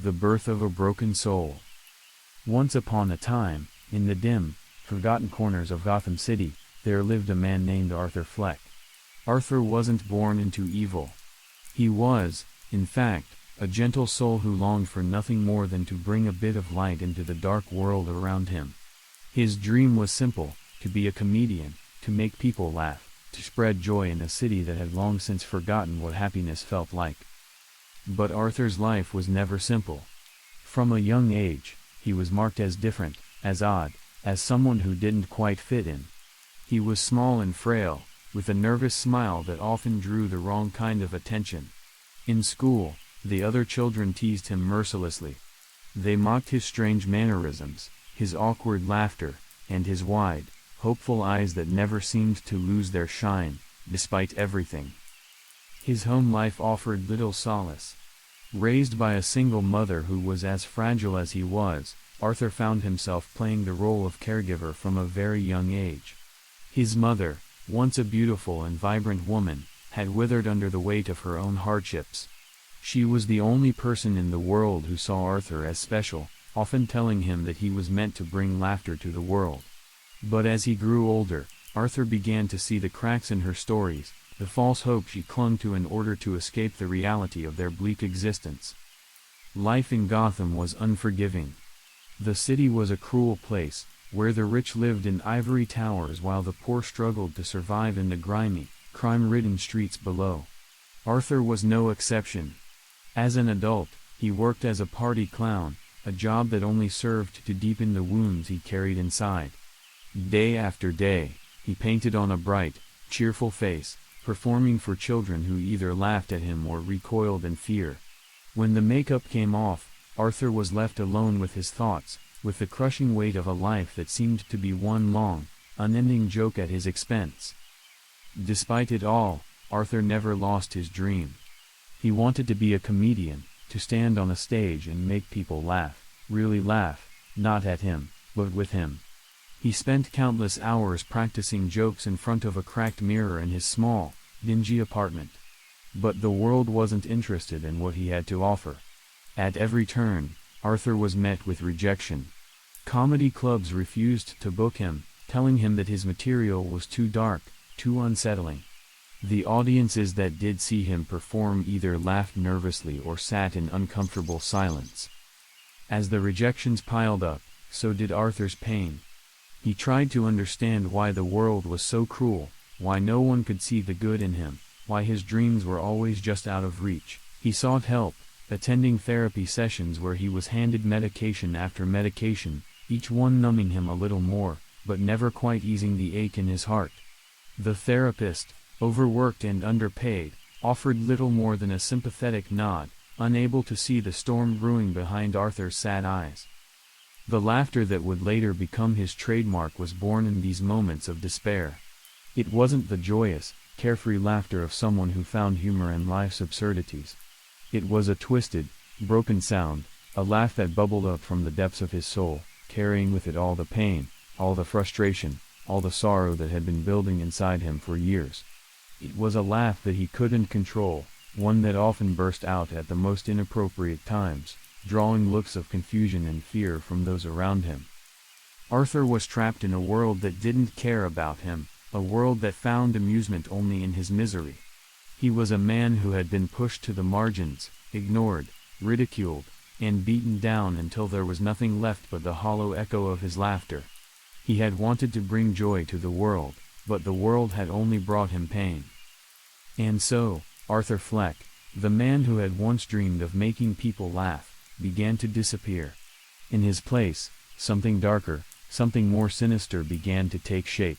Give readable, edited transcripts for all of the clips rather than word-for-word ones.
The birth of a broken soul. Once upon a time, in the dim, forgotten corners of Gotham City, there lived a man named Arthur Fleck. Arthur wasn't born into evil. He was, in fact, a gentle soul who longed for nothing more than to bring a bit of light into the dark world around him. His dream was simple: to be a comedian, to make people laugh, to spread joy in a city that had long since forgotten what happiness felt like. But Arthur's life was never simple. From a young age, he was marked as different, as odd, as someone who didn't quite fit in. He was small and frail, with a nervous smile that often drew the wrong kind of attention. In school, the other children teased him mercilessly. They mocked his strange mannerisms, his awkward laughter, and his wide, hopeful eyes that never seemed to lose their shine, despite everything. His home life offered little solace. Raised by a single mother who was as fragile as he was, Arthur found himself playing the role of caregiver from a very young age. His mother, once a beautiful and vibrant woman, had withered under the weight of her own hardships. She was the only person in the world who saw Arthur as special, often telling him that he was meant to bring laughter to the world. But as he grew older, Arthur began to see the cracks in her stories, the false hope she clung to in order to escape the reality of their bleak existence. Life in Gotham was unforgiving. The city was a cruel place, where the rich lived in ivory towers while the poor struggled to survive in the grimy, crime-ridden streets below. Arthur was no exception. As an adult, he worked as a party clown, a job that only served to deepen the wounds he carried inside. Day after day, he painted on a bright, cheerful face, performing for children who either laughed at him or recoiled in fear. When the makeup came off, Arthur was left alone with his thoughts, with the crushing weight of a life that seemed to be one long, unending joke at his expense. Despite it all, Arthur never lost his dream. He wanted to be a comedian, to stand on a stage and make people laugh, really laugh, not at him, but with him. He spent countless hours practicing jokes in front of a cracked mirror in his small, dingy apartment. But the world wasn't interested in what he had to offer. At every turn, Arthur was met with rejection. Comedy clubs refused to book him, telling him that his material was too dark, too unsettling. The audiences that did see him perform either laughed nervously or sat in uncomfortable silence. As the rejections piled up, so did Arthur's pain. He tried to understand why the world was so cruel, why no one could see the good in him, why his dreams were always just out of reach. He sought help, attending therapy sessions where he was handed medication after medication, each one numbing him a little more, but never quite easing the ache in his heart. The therapist, overworked and underpaid, offered little more than a sympathetic nod, unable to see the storm brewing behind Arthur's sad eyes. The laughter that would later become his trademark was born in these moments of despair. It wasn't the joyous, carefree laughter of someone who found humor in life's absurdities. It was a twisted, broken sound, a laugh that bubbled up from the depths of his soul, carrying with it all the pain, all the frustration, all the sorrow that had been building inside him for years. It was a laugh that he couldn't control, one that often burst out at the most inappropriate times, drawing looks of confusion and fear from those around him. Arthur was trapped in a world that didn't care about him, a world that found amusement only in his misery. He was a man who had been pushed to the margins, ignored, ridiculed, and beaten down until there was nothing left but the hollow echo of his laughter. He had wanted to bring joy to the world, but the world had only brought him pain. And so, Arthur Fleck, the man who had once dreamed of making people laugh, began to disappear. In his place, something darker, something more sinister began to take shape.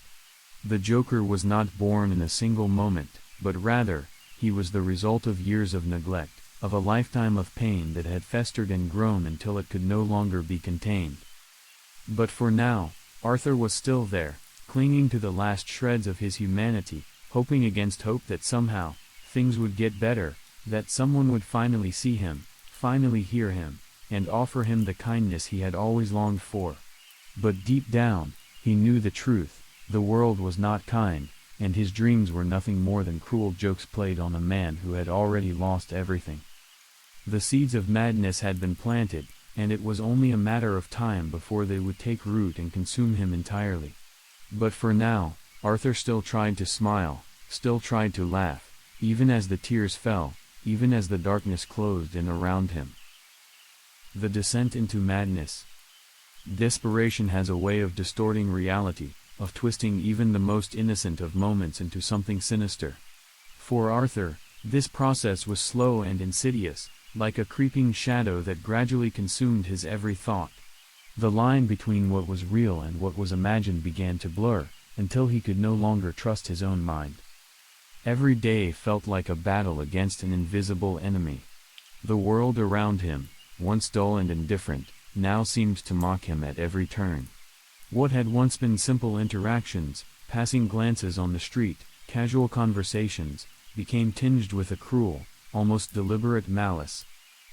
The Joker was not born in a single moment, but rather, he was the result of years of neglect, of a lifetime of pain that had festered and grown until it could no longer be contained. But for now, Arthur was still there, clinging to the last shreds of his humanity, hoping against hope that somehow, things would get better, that someone would finally see him, finally hear him, and offer him the kindness he had always longed for. But deep down, he knew the truth: the world was not kind, and his dreams were nothing more than cruel jokes played on a man who had already lost everything. The seeds of madness had been planted, and it was only a matter of time before they would take root and consume him entirely. But for now, Arthur still tried to smile, still tried to laugh, even as the tears fell, even as the darkness closed in around him. The descent into madness. Desperation has a way of distorting reality, of twisting even the most innocent of moments into something sinister. For Arthur, this process was slow and insidious, like a creeping shadow that gradually consumed his every thought. The line between what was real and what was imagined began to blur, until he could no longer trust his own mind. Every day felt like a battle against an invisible enemy. The world around him, once dull and indifferent, now seemed to mock him at every turn. What had once been simple interactions, passing glances on the street, casual conversations, became tinged with a cruel, almost deliberate malice.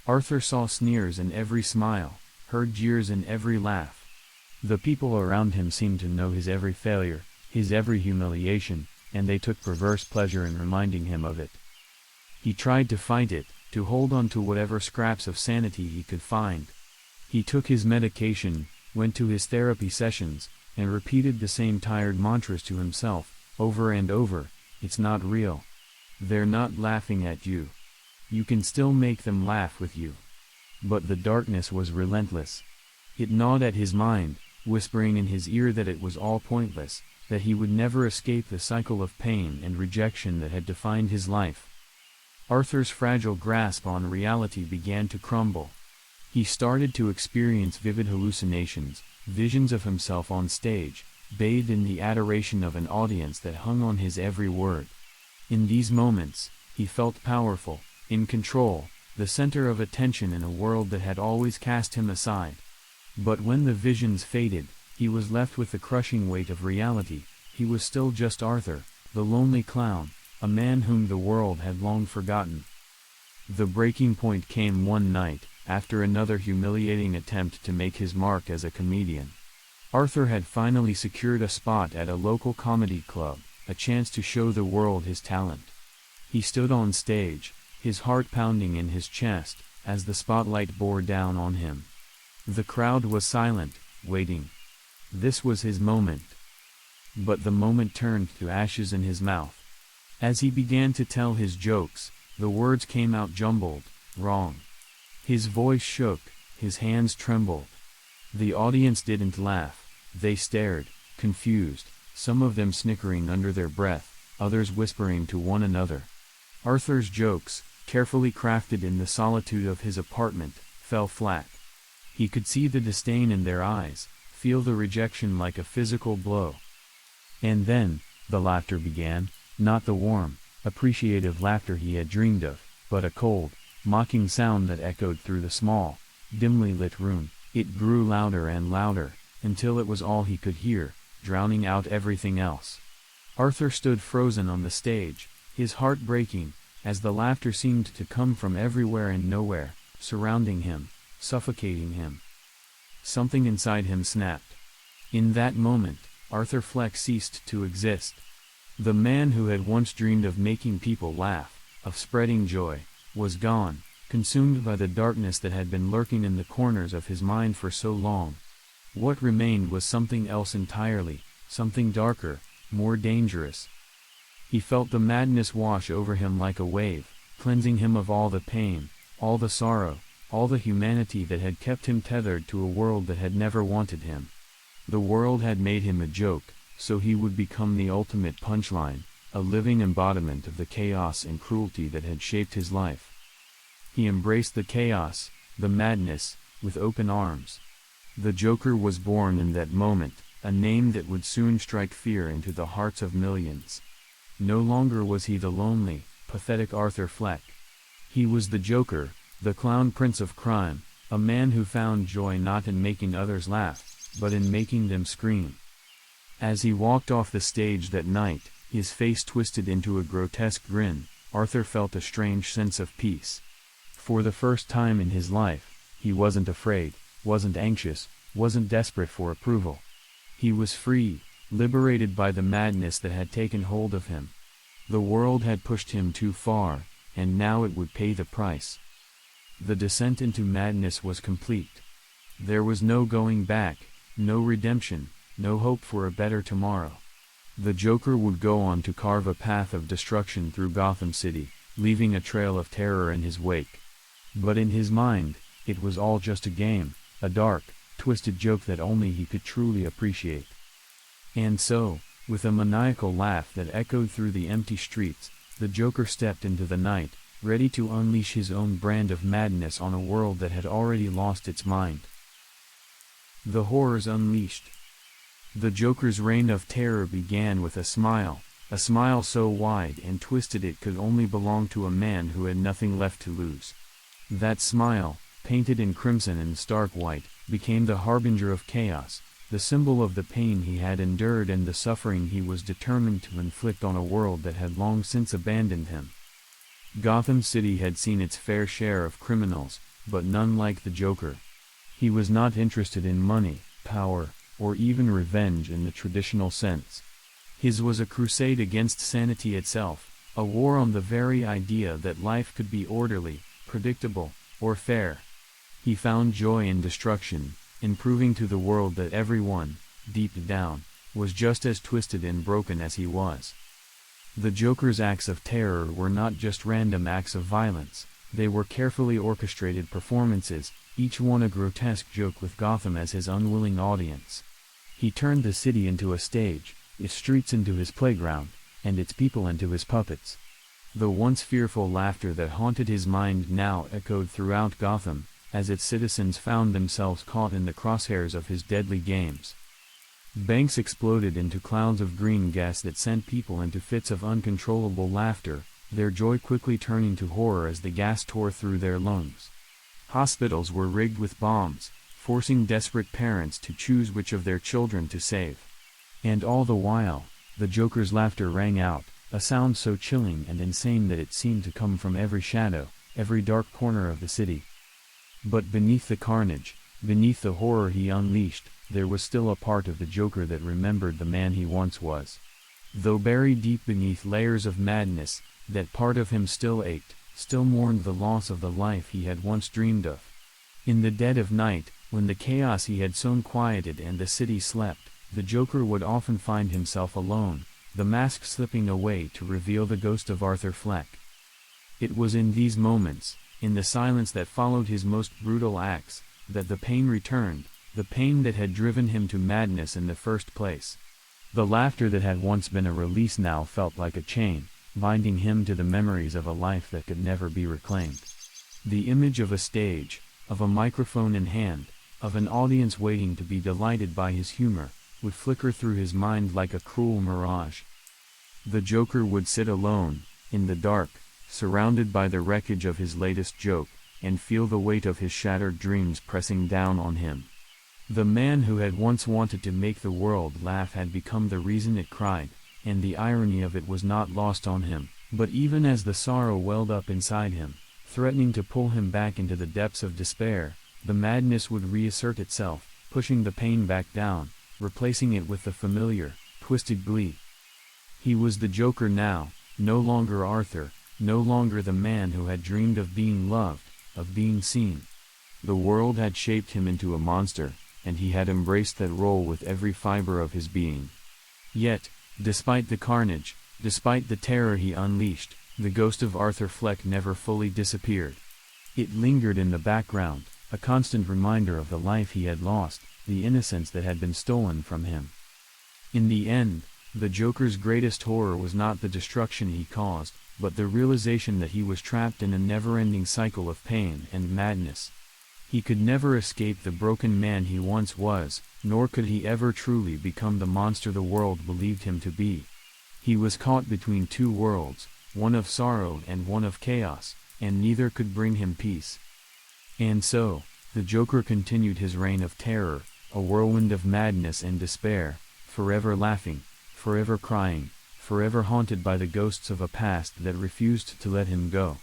Arthur saw sneers in every smile, heard jeers in every laugh. The people around him seemed to know his every failure, his every humiliation, and they took perverse pleasure in reminding him of it. He tried to fight it, to hold on to whatever scraps of sanity he could find. He took his medication, went to his therapy sessions, and repeated the same tired mantras to himself, over and over. It's not real. They're not laughing at you. You can still make them laugh with you. But the darkness was relentless. It gnawed at his mind, whispering in his ear that it was all pointless, that he would never escape the cycle of pain and rejection that had defined his life. Arthur's fragile grasp on reality began to crumble. He started to experience vivid hallucinations, visions of himself on stage, bathed in the adoration of an audience that hung on his every word. In these moments, he felt powerful, in control, the center of attention in a world that had always cast him aside. But when the visions faded, he was left with the crushing weight of reality. He was still just Arthur, the lonely clown, a man whom the world had long forgotten. The breaking point came one night, after another humiliating attempt to make his mark as a comedian. Arthur had finally secured a spot at a local comedy club, a chance to show the world his talent. He stood on stage, his heart pounding in his chest, as the spotlight bore down on him. The crowd was silent, waiting. This was his moment. But the moment turned to ashes in his mouth. As he began to tell his jokes, the words came out jumbled, wrong. His voice shook, his hands trembled. The audience didn't laugh, they stared, confused, some of them snickering under their breath, others whispering to one another. Arthur's jokes, carefully crafted in the solitude of his apartment, fell flat. He could see the disdain in their eyes, feel the rejection like a physical blow. And then, the laughter began, not the warm, appreciative laughter he had dreamed of, but a cold, mocking sound that echoed through the small, dimly lit room. It grew louder and louder, until it was all he could hear, drowning out everything else. Arthur stood frozen on the stage, his heart breaking, as the laughter seemed to come from everywhere and nowhere, surrounding him, suffocating him. Something inside him snapped. In that moment, Arthur Fleck ceased to exist. The man who had once dreamed of making people laugh, of spreading joy, was gone, consumed by the darkness that had been lurking in the corners of his mind for so long. What remained was something else entirely, something darker, more dangerous. He felt the madness wash over him like a wave, cleansing him of all the pain, all the sorrow, all the humanity that had kept him tethered to a world that had never wanted him. The world had made him a joke, so he would become the ultimate punchline, a living embodiment of the chaos and cruelty that had shaped his life. He embraced the chaos, the madness, with open arms. The Joker was born in that moment, a name that would soon strike fear into the hearts of millions. No longer was he the lonely, pathetic Arthur Fleck. He was the Joker, the clown prince of crime, a man who found joy not in making others laugh, but in making them scream. As he walked off the stage that night, his face twisted into a grotesque grin, Arthur felt a strange sense of peace. For the first time in his life, he wasn't afraid, wasn't anxious, wasn't desperate for approval. He was free, liberated by the madness that had taken hold of him. The world had pushed him too far, and now it would pay the price. The descent into madness was complete. There was no going back, no redemption, no hope for a better tomorrow. The Joker would go on to carve a path of destruction through Gotham City, leaving a trail of terror in his wake. But in his mind, it was all just a game, a dark, twisted joke that only he could truly appreciate. And so, with a maniacal laugh that echoed through the empty streets, the Joker stepped into the night, ready to unleash his own brand of madness on a world that had already lost its mind. The Horrors Unleashed. The Joker's reign of terror began with a smile so wide and twisted it could only belong to a man who had nothing left to lose. That smile, painted in crimson and stark white, became the harbinger of chaos, the symbol of the pain he had endured and the suffering he was determined to inflict on a world that had long since abandoned him. Gotham City had seen its fair share of criminals, but none like the Joker. He was not interested in money, power, or even revenge in the traditional sense. His was a crusade against sanity itself, a war on the very idea that life could be orderly, predictable, or fair. He found joy in destruction, in proving to the world that everyone, deep down, was just as twisted and broken as he was. The Joker's acts of terror were not just random acts of violence, they were carefully orchestrated performances, each one a grotesque joke with Gotham as his unwilling audience. He turned the city into a stage, its streets into his playground, and its people into his puppets. The once fearful laughter that haunted his mind now echoed throughout Gotham, as its citizens found themselves caught in the crosshairs of his deadly games. Banks exploded into clouds of green gas that sent people into fits of uncontrollable laughter, their joy quickly turning to horror as the gas tore through their lungs. Hospitals were rigged with bombs, forcing desperate parents to choose which of their children to save. And all the while, the Joker's laughter rang out, a sound so chilling and insane that it seemed to come from every shadow, every dark corner of the city. But beneath the carnage, beneath the horror he unleashed, there was still a part of the Joker that remembered the man he once was. Though buried deep beneath layers of madness, that part of him still ached, still mourned the loss of the life he had once dreamed of. In the dead of night, when the chaos he had sown quieted and the city slept, the Joker would often find himself alone, the mask slipping away to reveal the ghost of Arthur Fleck. It was in these moments, in the silence that followed his most brutal acts, that the pain returned, the pain that had driven him to madness in the first place. The laughter that had once been a release now felt like a chain, binding him to the memories of a life that could never be reclaimed. The image of a stage, of a microphone in hand, of an audience waiting to be delighted by his humor, would flicker through his mind like a cruel mirage. The Joker would sit alone, in the dark, surrounded by the wreckage of his latest joke, and feel the weight of his shattered dreams pressing down on him. The man who had once wanted to make the world laugh had become the reason it cried, and the irony of it was not lost on him. But even as the sorrow welled up inside him, threatening to pull him back into the depths of despair, the madness would reassert itself, pushing the pain back down, replacing it with the familiar, twisted glee. He was the Joker now, no longer Arthur, no longer the man who had dreamed of being loved, of being seen. The world had shaped him into a monster, and he had embraced that role with every fiber of his being. Yet, despite the carnage, despite the terror he unleashed, the ghost of Arthur Fleck never fully disappeared. It lingered in the background, a constant reminder of the life he had lost, the innocence that had been stolen from him. In the end, the Joker's greatest horror was not the destruction he caused, but the realization that he was trapped in a never-ending cycle of pain and madness. He could never escape the broken man he once was, nor could he ever truly become the monster the world believed him to be. He was caught between two worlds, one of sorrow and one of chaos, and neither could bring him peace. And so, the Joker continued his reign of terror, a whirlwind of madness and despair, forever laughing, forever crying, forever haunted by the ghosts of a past that refused to let him go.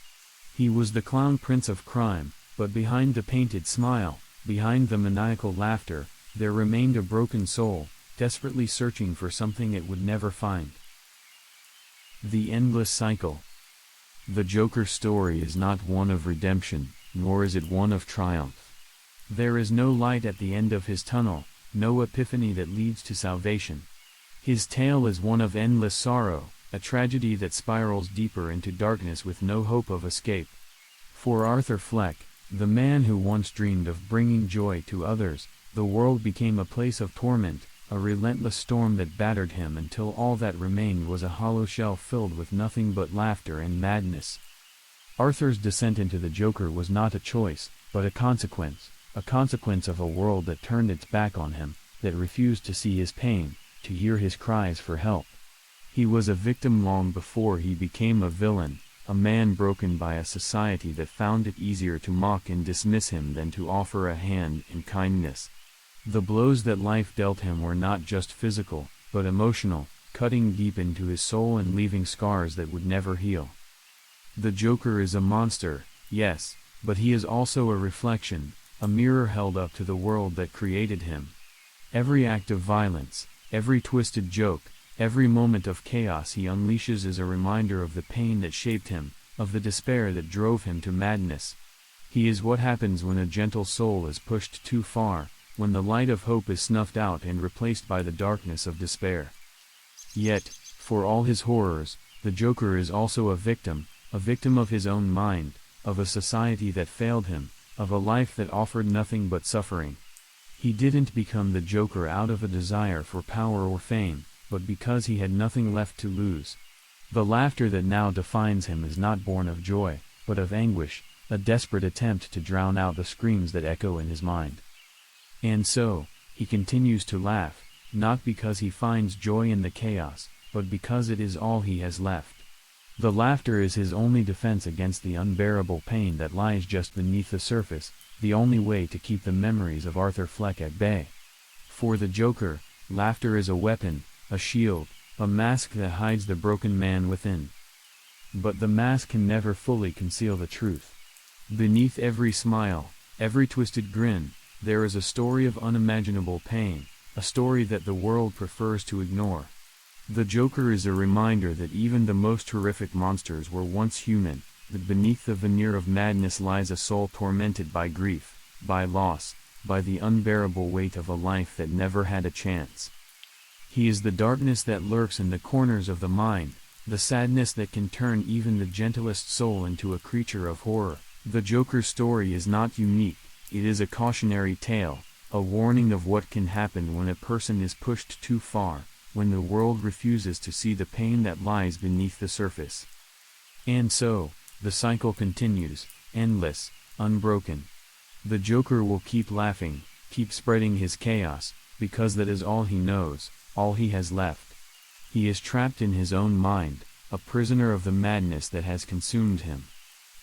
He was the clown prince of crime, but behind the painted smile, behind the maniacal laughter, there remained a broken soul, desperately searching for something it would never find. The endless cycle. The Joker's story is not one of redemption, nor is it one of triumph. There is no light at the end of his tunnel, no epiphany that leads to salvation. His tale is one of endless sorrow, a tragedy that spirals deeper into darkness with no hope of escape. For Arthur Fleck, the man who once dreamed of bringing joy to others, the world became a place of torment, a relentless storm that battered him until all that remained was a hollow shell filled with nothing but laughter and madness. Arthur's descent into the Joker was not a choice, but a consequence of a world that turned its back on him, that refused to see his pain, to hear his cries for help. He was a victim long before he became a villain, a man broken by a society that found it easier to mock and dismiss him than to offer a hand in kindness. The blows that life dealt him were not just physical, but emotional, cutting deep into his soul and leaving scars that would never heal. The Joker is a monster, yes, but he is also a reflection, a mirror held up to the world that created him. Every act of violence, every twisted joke, every moment of chaos he unleashes is a reminder of the pain that shaped him, of the despair that drove him to madness. He is what happens when a gentle soul is pushed too far, when the light of hope is snuffed out and replaced by the darkness of despair. Yet, for all his horrors, the Joker is also a victim of his own mind, of a society that failed him, of a life that offered nothing but suffering. He didn't become the Joker out of a desire for power or fame, but because he had nothing left to lose. The laughter that now defines him is not born of joy, but of anguish, a desperate attempt to drown out the screams that echo in his mind. And so, he continues to laugh, not because he finds joy in the chaos, but because it is all he has left. The laughter is his only defense against the unbearable pain that lies just beneath the surface, the only way to keep the memories of Arthur Fleck at bay. For the Joker, laughter is a weapon, a shield, a mask that hides the broken man within. But the mask can never fully conceal the truth. Beneath every smile, every twisted grin, there is a story of unimaginable pain, a story that the world prefers to ignore. The Joker is a reminder that even the most horrific monsters were once human, that beneath the veneer of madness lies a soul tormented by grief, by loss, by the unbearable weight of a life that never had a chance. He is the darkness that lurks in the corners of the mind, the sadness that can turn even the gentlest soul into a creature of horror. The Joker's story is not unique, it is a cautionary tale, a warning of what can happen when a person is pushed too far, when the world refuses to see the pain that lies beneath the surface. And so, the cycle continues, endless, unbroken. The Joker will keep laughing, keep spreading his chaos, because that is all he knows, all he has left. He is trapped in his own mind, a prisoner of the madness that has consumed him.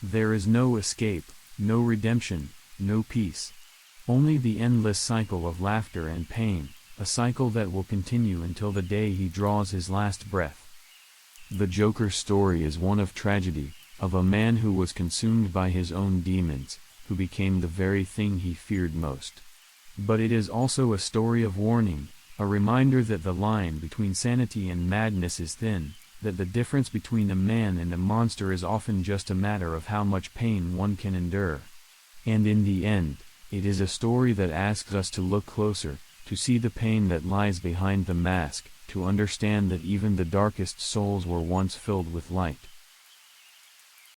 There is no escape, no redemption, no peace. Only the endless cycle of laughter and pain, a cycle that will continue until the day he draws his last breath. The Joker's story is one of tragedy, of a man who was consumed by his own demons, who became the very thing he feared most. But it is also a story of warning, a reminder that the line between sanity and madness is thin, that the difference between a man and a monster is often just a matter of how much pain one can endure. And in the end, it is a story that asks us to look closer, to see the pain that lies behind the mask, to understand that even the darkest souls were once filled with light.